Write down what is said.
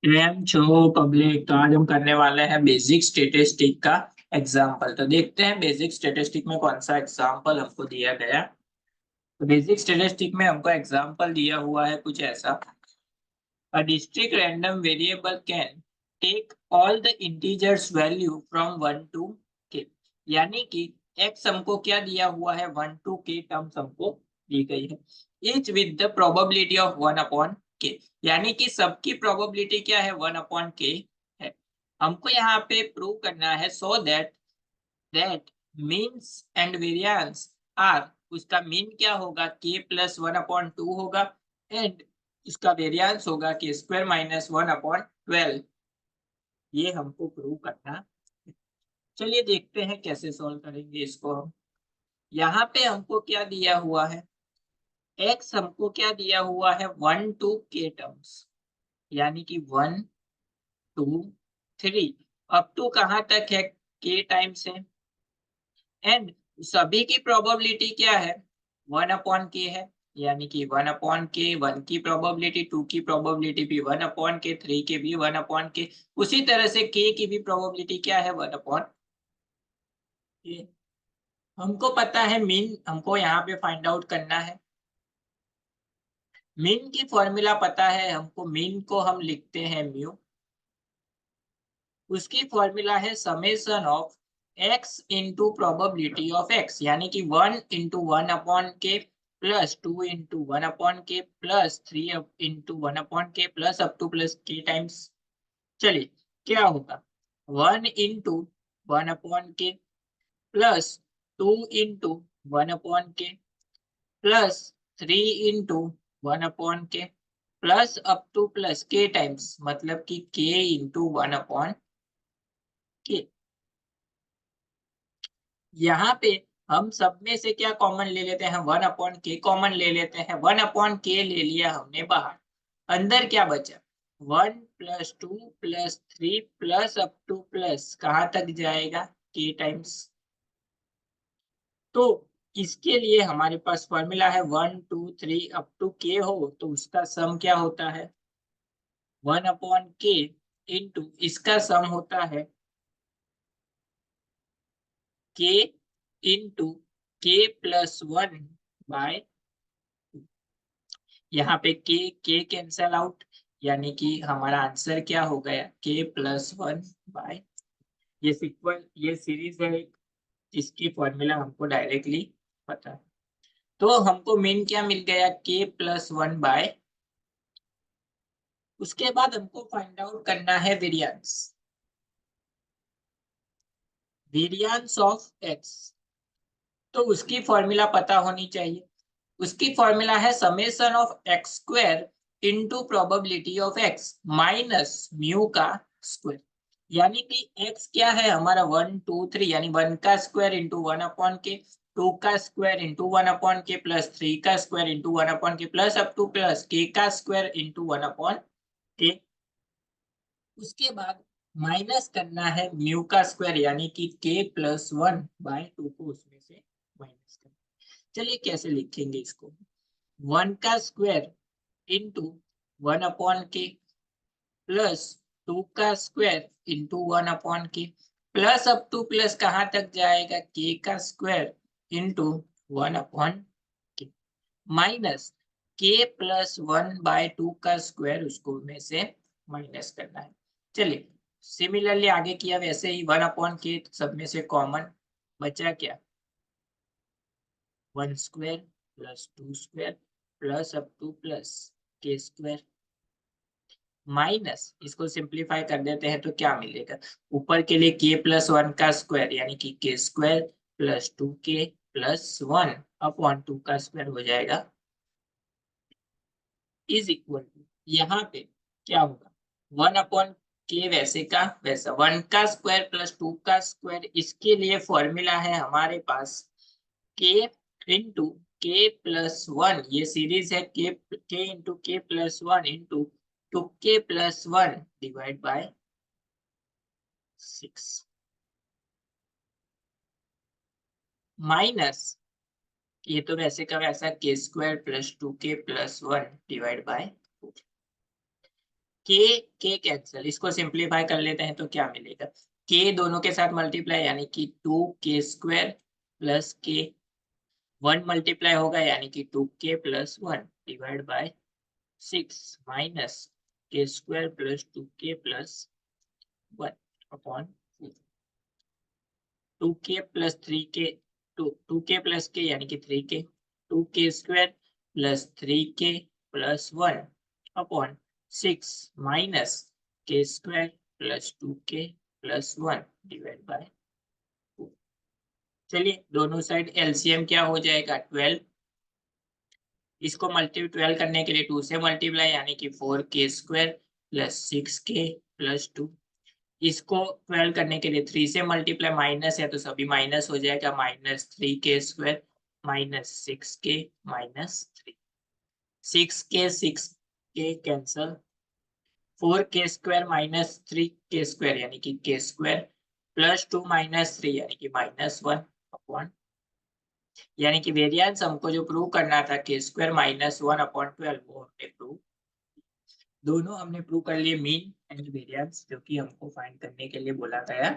M छो public. तो आज हम करने वाले हैं बेसिक स्टेटिस्टिक का एग्जाम्पल। तो देखते हैं बेसिक स्टेटिस्टिक में कौन सा एग्जाम्पल हमको दिया गया। तो बेसिक स्टेटिस्टिक में हमको एग्जाम्पल दिया हुआ है कुछ ऐसा। A discrete random variable can take all the integers value from 1 to k। यानी कि x हमको क्या दिया हुआ है, 1 to k टर्म्स हमको दी गई है। Etch with the probability of 1/k। यानी कि सबकी प्रोबेबिलिटी क्या है, 1/k है। हमको यहाँ पे प्रूव करना है so that means and variance are. उसका मीन क्या होगा, k प्लस 1/2 होगा, एंड इसका वेरिएंस होगा k स्क्वायर माइनस 1/12। ये हमको प्रूव करना है। चलिए देखते हैं कैसे सॉल्व करेंगे इसको हम। यहाँ पे हमको क्या दिया हुआ है, x हमको क्या दिया हुआ है, 1 to k टर्म्स। यानी कि 1 2 3 अप टू कहाँ तक है, k टाइम्स है। एंड सभी की प्रोबेबिलिटी क्या है, 1/k है। यानी कि 1/k, 1 की प्रोबेबिलिटी, 2 की प्रोबेबिलिटी भी 1/k, 3 की भी 1/k। उसी तरह से k की भी प्रोबेबिलिटी क्या है, 1/k। हमको पता है मीन हमको यहाँ पे फाइंड आउट करना है। मीन की फॉर्मूला पता है हमको, मीन को हम लिखते हैं म्यू। उसकी फॉर्मूला है summation of x into probability of x। यानी कि 1 × 1/k plus 2 × 1/k plus 3 × 1/k plus up two plus k times. चलिए क्या होगा, 1 × 1/k plus 2 × 1/k plus 3 × 1/k plus up two plus k times, मतलब कि k × 1/k। यहाँ पे हम सब में से क्या कॉमन ले लेते हैं, 1/k कॉमन ले लेते हैं। 1/k ले लिया हमने बाहर, अंदर क्या बचा, 1 + 2 + 3 प्लस अप टू प्लस कहाँ तक जाएगा, k टाइम्स। तो इसके लिए हमारे पास फॉर्मूला है 1 2 3 अप टू k हो तो उसका सम क्या होता है, 1/k इंटू इसका सम होता है k इंटू k+1/। यहाँ पे k कैंसल आउट, यानी कि हमारा आंसर क्या हो गया, k+1/। ये सीक्वल, ये सीरीज है एक, जिसकी फॉर्मूला हमको डायरेक्टली पता है। तो हमको मीन क्या मिल गया, k+1/। उसके बाद हमको फाइंड आउट करना है वेरिएंस, वेरिएंस ऑफ x। तो उसकी फॉर्मूला पता होनी चाहिए। उसकी फॉर्मूला है summation of x square into probability of x minus mu का स्क्वायर। यानी कि x क्या है हमारा, 1 2 3, यानी 1 का स्क्वायर इंटू 1/k, 2 का स्क्वायर इंटू 1/k प्लस 3 का square into 1/k plus up two plus k का स्क्वायर इंटू 1/k। उसके बाद माइनस करना है म्यू का स्क्वायर, यानी कि k+1/2 को उसमें से माइनस करना। चलिए कैसे लिखेंगे इसको, 1 का स्क्वायर इंटू 1/k प्लस 2 का square into 1/k plus up two plus कहाँ तक जाएगा, k का square into 1/k minus k+1/2 का स्क्वायर, उसको में से माइनस करना है। चलिए सिमिलरली आगे किया वैसे ही, 1/k सब में से कॉमन बचा क्या, 1 square plus 2 square plus up two plus k square minus, इसको सिंप्लीफाई कर देते हैं तो क्या मिलेगा, ऊपर के लिए k+1 का स्क्वायर यानी कि k square plus 2k plus 1/2 का स्क्वायर हो जाएगा, इज इक्वल टू, यहाँ पे क्या होगा, 1/k वैसे का वैसा, 1 का स्क्वायर प्लस 2 का स्क्वायर। इसके लिए फॉर्मूला है हमारे पास k इंटू k+1, ये सीरीज है k into k+1 into 2k+1 divide by 6 minus, ये तो वैसे का वैसा k² + 2k+1 डिवाइड बाय 4। के कैंसिल, इसको सिंप्लीफाई कर लेते हैं तो क्या मिलेगा, के दोनों के साथ मल्टीप्लाई यानी कि 2k² प्लस के, 1 मल्टीप्लाई होगा यानी कि 2k plus 1 divide by 6 minus k² plus 2k plus 1 upon 2k plus 3k, 2k plus k यानी कि 3k, 2k² plus 3k plus 1 upon 6 minus k² plus 2k plus 1 divide by 2। चलिए दोनों side LCM क्या हो जाएगा 12, इसको multi 12 करने के लिए 2 से मल्टीप्लाई यानी कि 4k² प्लस 6k प्लस 2, इसको 12 करने के लिए 3 से मल्टीप्लाई, माइनस है तो सभी माइनस हो जाएगा, minus 3k² minus 6k minus 3, 6k 6k cancel, 4k² minus 3k² यानी कि k² प्लस 2 माइनस 3 यानी कि माइनस 1 अपॉन, यानी कि वेरिएंस हमको जो प्रूव करना था k² माइनस 1 अपॉन 12 वो हमने प्रूव, दोनों हमने प्रूव कर लिए मीन एंड वेरिएंस जो कि हमको फाइंड करने के लिए बोला गया।